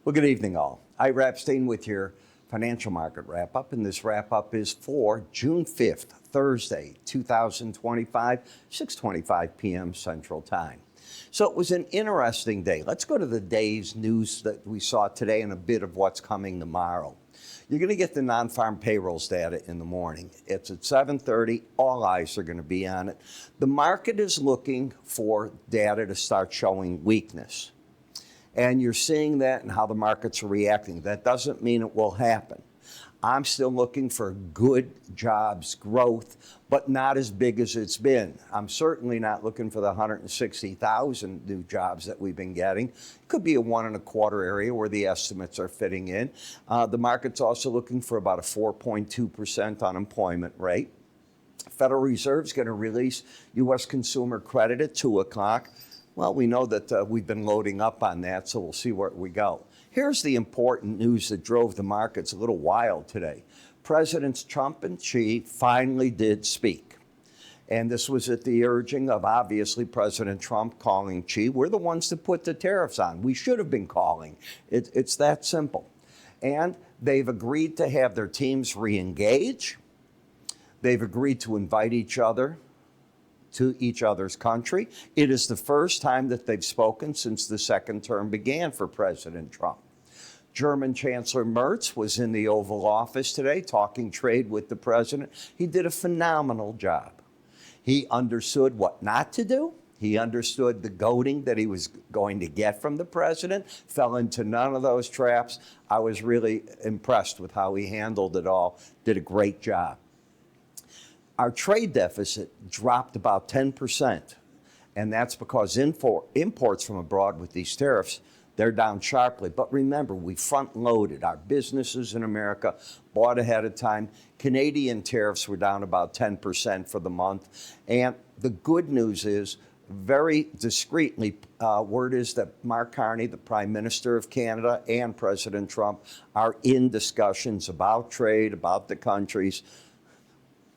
Well, good evening, all. Ira Epstein with your financial market wrap-up, and this wrap-up is for June 5th, Thursday, 2025, 6:25 p.m. Central Time. So it was an interesting day. Let's go to the day's news that we saw today and a bit of what's coming tomorrow. You're going to get the non-farm payrolls data in the morning. It's at 7:30. All eyes are going to be on it. The market is looking for data to start showing weakness. And you're seeing that in how the markets are reacting. That doesn't mean it will happen. I'm still looking for good jobs growth, but not as big as it's been. I'm certainly not looking for the 160,000 new jobs that we've been getting. It could be a 1.25 area where the estimates are fitting in. The market's also looking for about a 4.2% unemployment rate. Federal Reserve's going to release U.S. consumer credit at 2 o'clock. Well, we know that we've been loading up on that, so we'll see where we go. Here's the important news that drove the markets a little wild today. Presidents Trump and Xi finally did speak. And this was at the urging of, obviously, President Trump calling Xi. We're the ones that put the tariffs on. We should have been calling. It's that simple. And they've agreed to have their teams re-engage. They've agreed to invite each other to each other's country. It is the first time that they've spoken since the second term began for President Trump. German Chancellor Merz was in the Oval Office today talking trade with the president. He did a phenomenal job. He understood what not to do. He understood the goading that he was going to get from the president, fell into none of those traps. I was really impressed with how he handled it all, did a great job. Our trade deficit dropped about 10%, and that's because imports from abroad with these tariffs, they're down sharply. But remember, we front-loaded. Our businesses in America bought ahead of time. Canadian tariffs were down about 10% for the month. And the good news is, very discreetly, word is that Mark Carney, the Prime Minister of Canada, and President Trump are in discussions about trade, about the countries.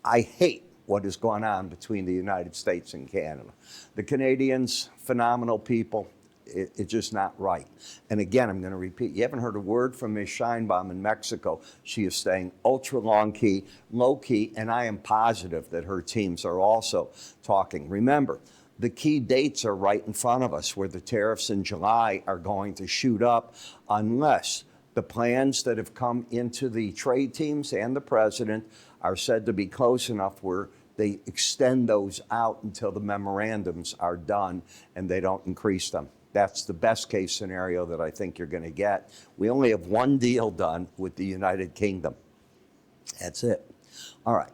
I hate what has gone on between the United States and Canada. The Canadians, phenomenal people. It's just not right. And again, I'm going to repeat, you haven't heard a word from Ms. Scheinbaum in Mexico. She is staying ultra long key, low key, and I am positive that her teams are also talking. Remember, the key dates are right in front of us where the tariffs in July are going to shoot up unless the plans that have come into the trade teams and the president are said to be close enough where they extend those out until the memorandums are done and they don't increase them. That's the best case scenario that I think you're going to get. We only have one deal done with the United Kingdom. That's it. All right.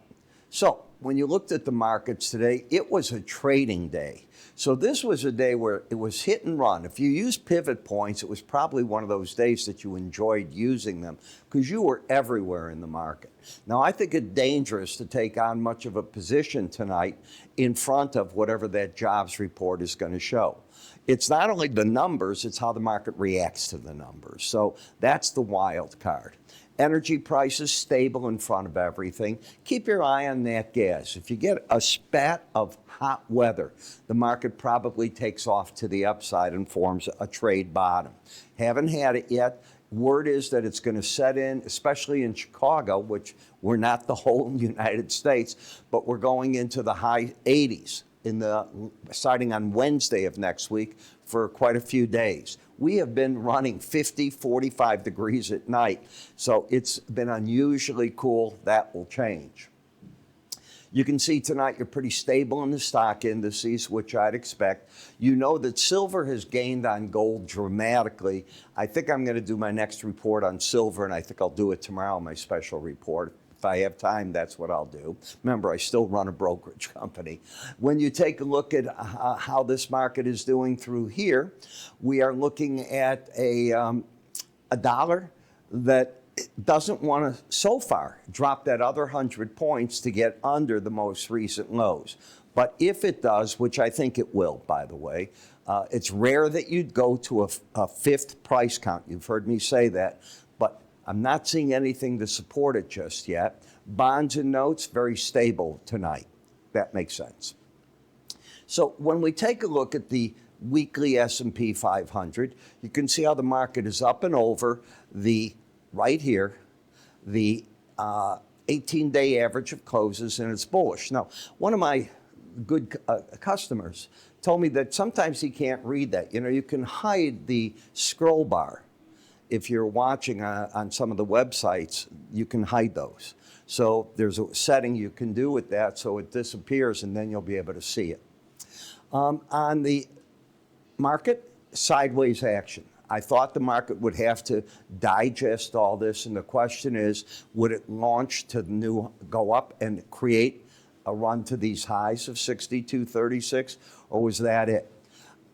So when you looked at the markets today, it was a trading day. So this was a day where it was hit and run. If you use pivot points, it was probably one of those days that you enjoyed using them because you were everywhere in the market. Now, I think it's dangerous to take on much of a position tonight in front of whatever that jobs report is going to show. It's not only the numbers, it's how the market reacts to the numbers. So that's the wild card. Energy prices stable in front of everything. Keep your eye on that gas. If you get a spat of hot weather, the market probably takes off to the upside and forms a trade bottom. Haven't had it yet. Word is that it's going to set in, especially in Chicago, which we're not the whole United States, but we're going into the high 80s starting on Wednesday of next week for quite a few days. We have been running 50, 45 degrees at night, so it's been unusually cool. That will change. You can see tonight you're pretty stable in the stock indices, which I'd expect. You know that silver has gained on gold dramatically. I think I'm going to do my next report on silver, and I think I'll do it tomorrow, my special report. If I have time, that's what I'll do. Remember, I still run a brokerage company. When you take a look at how this market is doing through here, we are looking at a dollar that doesn't want to, so far, drop that other 100 points to get under the most recent lows. But if it does, which I think it will, by the way, it's rare that you'd go to a fifth price count. You've heard me say that. But I'm not seeing anything to support it just yet. Bonds and notes, very stable tonight. That makes sense. So when we take a look at the weekly S&P 500. You can see how the market is up and over the, right here, the 18-day average of closes, and it's bullish. Now, one of my good customers told me that sometimes he can't read that. You know, you can hide the scroll bar. If you're watching on some of the websites, you can hide those. So there's a setting you can do with that so it disappears, and then you'll be able to see it. On the market, sideways action. I thought the market would have to digest all this, and the question is, would it launch to the new, go up and create a run to these highs of 62.36, or was that it?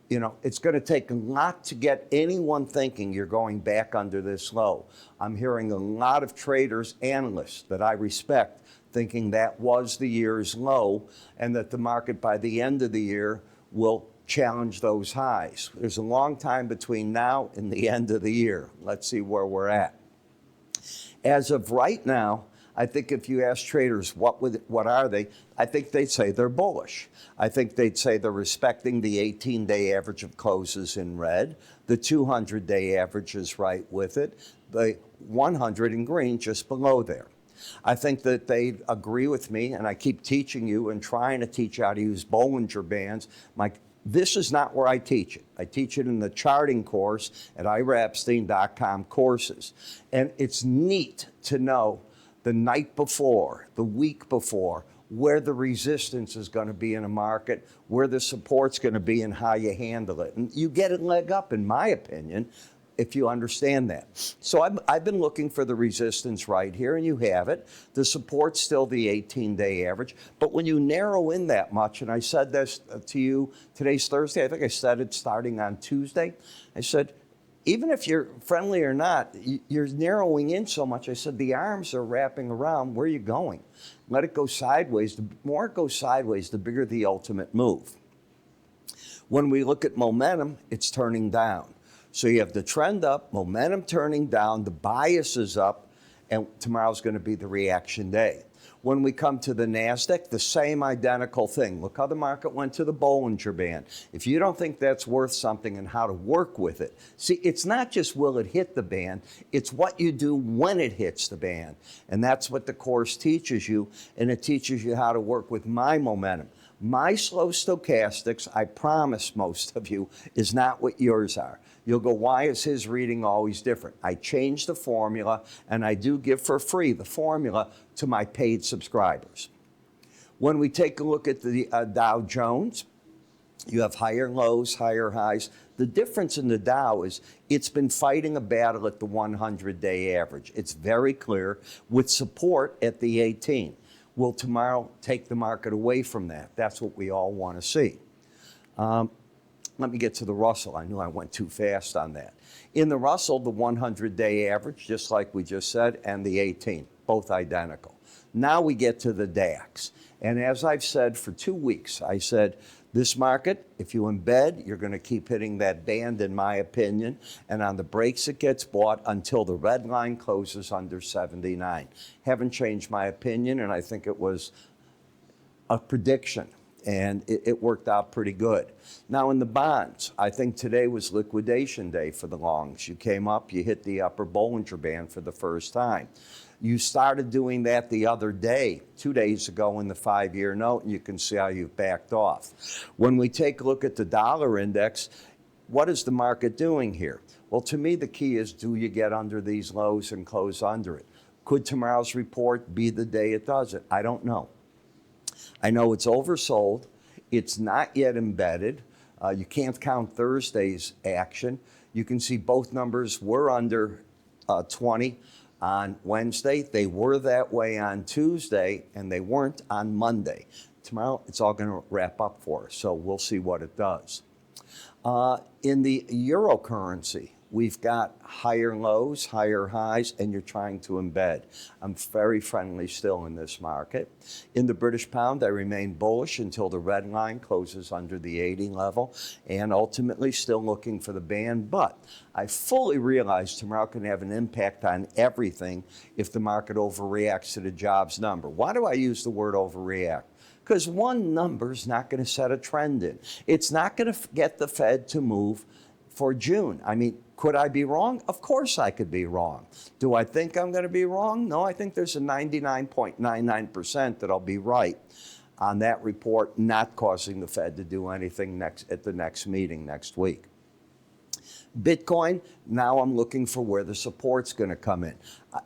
You know, it's going to take a lot to get anyone thinking you're going back under this low. I'm hearing a lot of traders, analysts that I respect, thinking that was the year's low and that the market by the end of the year will challenge those highs. There's a long time between now and the end of the year. Let's see where we're at. As of right now, I think if you ask traders what are they, I think they'd say they're bullish. I think they'd say they're respecting the 18-day average of closes in red. The 200-day average is right with it. The 100 in green just below there. I think that they agree with me, and I keep teaching you and trying to teach you how to use Bollinger Bands. This is not where I teach it. I teach it in the charting course at iraepstein.com courses. And it's neat to know the night before, the week before, where the resistance is going to be in a market, where the support's going to be, and how you handle it. And you get a leg up, in my opinion, if you understand that. So I've been looking for the resistance right here, and you have it. The support's still the 18-day average. But when you narrow in that much, and I said this to you, today's Thursday, I think I said it starting on Tuesday, I said, even if you're friendly or not, you're narrowing in so much. I said, the arms are wrapping around. Where are you going? Let it go sideways. The more it goes sideways, the bigger the ultimate move. When we look at momentum, it's turning down. So you have the trend up, momentum turning down, the bias is up, and tomorrow's going to be the reaction day. When we come to the NASDAQ, the same identical thing. Look how the market went to the Bollinger Band. If you don't think that's worth something and how to work with it, see, it's not just will it hit the band, it's what you do when it hits the band. And that's what the course teaches you, and it teaches you how to work with my momentum. My slow stochastics, I promise most of you, is not what yours are. You'll go, why is his reading always different? I changed the formula, and I do give for free the formula to my paid subscribers. When we take a look at the Dow Jones, you have higher lows, higher highs. The difference in the Dow is it's been fighting a battle at the 100-day average. It's very clear, with support at the 18. Will tomorrow take the market away from that? That's what we all want to see. Let me get to the Russell. I knew I went too fast on that. In the Russell, the 100-day average, just like we just said, and the 18, both identical. Now we get to the DAX. And as I've said for 2 weeks, I said, this market, if you embed, you're going to keep hitting that band, in my opinion. And on the breaks, it gets bought until the red line closes under 79. Haven't changed my opinion, and I think it was a prediction. And it worked out pretty good. Now in the bonds, I think today was liquidation day for the longs. You came up, you hit the upper Bollinger Band for the first time. You started doing that the other day, 2 days ago in the 5-year note, and you can see how you've backed off. When we take a look at the dollar index, what is the market doing here? Well, to me, the key is, do you get under these lows and close under it? Could tomorrow's report be the day it does it? I don't know. I know it's oversold. It's not yet embedded. You can't count Thursday's action. You can see both numbers were under 20 on Wednesday. They were that way on Tuesday, and they weren't on Monday. Tomorrow, it's all going to wrap up for us, so we'll see what it does. In the eurocurrency, we've got higher lows, higher highs, and you're trying to embed. I'm very friendly still in this market. In the British pound, I remain bullish until the red line closes under the 80 level, and ultimately still looking for the band. But I fully realize tomorrow can have an impact on everything if the market overreacts to the jobs number. Why do I use the word overreact? because one number's not going to set a trend in. It's not going to get the Fed to move for June. I mean, could I be wrong? Of course I could be wrong. Do I think I'm going to be wrong? No, I think there's a 99.99% that I'll be right on that report, not causing the Fed to do anything at the next meeting next week. Bitcoin, now I'm looking for where the support's going to come in.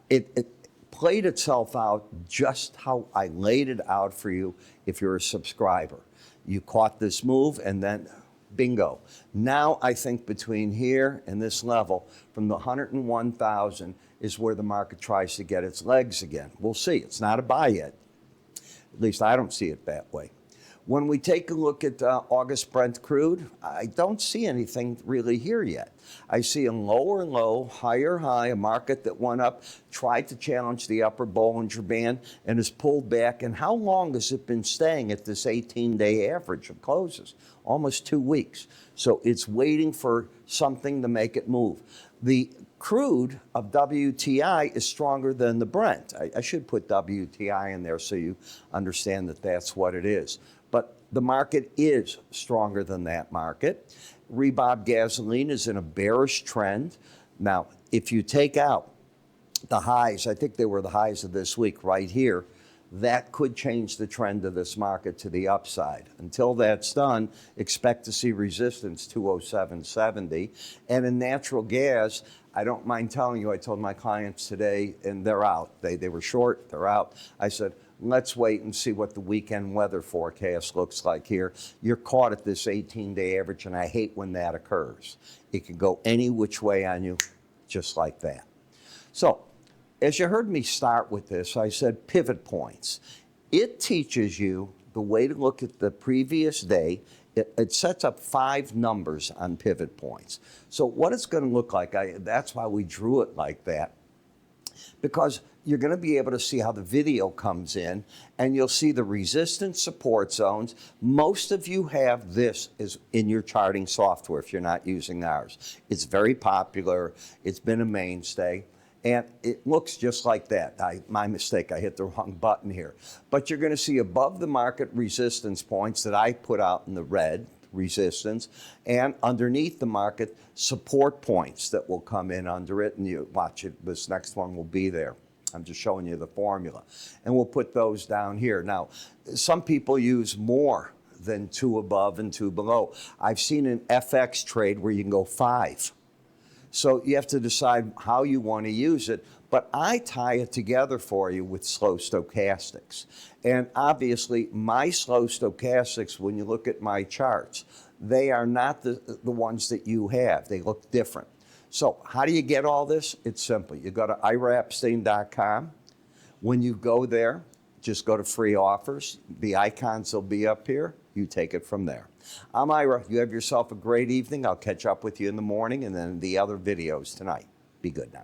It played itself out just how I laid it out for you if you're a subscriber. You caught this move and then bingo. Now I think between here and this level, from the 101,000 is where the market tries to get its legs again. We'll see. It's not a buy yet. At least I don't see it that way. When we take a look at August Brent crude, I don't see anything really here yet. I see a lower low, higher high, a market that went up, tried to challenge the upper Bollinger Band, and has pulled back. And how long has it been staying at this 18-day average of closes? Almost 2 weeks. So it's waiting for something to make it move. The crude of WTI is stronger than the Brent. I should put WTI in there so you understand that that's what it is. But the market is stronger than that market. Rebob gasoline is in a bearish trend. Now, if you take out the highs, I think they were the highs of this week right here, that could change the trend of this market to the upside. Until that's done, expect to see resistance 207.70. And in natural gas, I don't mind telling you, I told my clients today, and they're out. They were short, they're out. I said, let's wait and see what the weekend weather forecast looks like here. You're caught at this 18-day average, and I hate when that occurs. It can go any which way on you, just like that. So, as you heard me start with this, I said pivot points. It teaches you the way to look at the previous day. It sets up 5 numbers on pivot points. So what it's going to look like, that's why we drew it like that, because you're going to be able to see how the video comes in, and you'll see the resistance support zones. Most of you have this is in your charting software if you're not using ours. It's very popular. It's been a mainstay. And it looks just like that. My mistake, I hit the wrong button here. But you're going to see above the market resistance points that I put out in the red, resistance, and underneath the market support points that will come in under it. And you watch it, this next one will be there. I'm just showing you the formula. And we'll put those down here. Now, some people use more than 2 above and 2 below. I've seen an FX trade where you can go 5. So you have to decide how you want to use it, but I tie it together for you with slow stochastics. And obviously, my slow stochastics, when you look at my charts, they are not the ones that you have. They look different. So how do you get all this? It's simple. You go to iraepstein.com. When you go there, just go to free offers. The icons will be up here. You take it from there. I'm Ira. You have yourself a great evening. I'll catch up with you in the morning and then the other videos tonight. Be good now.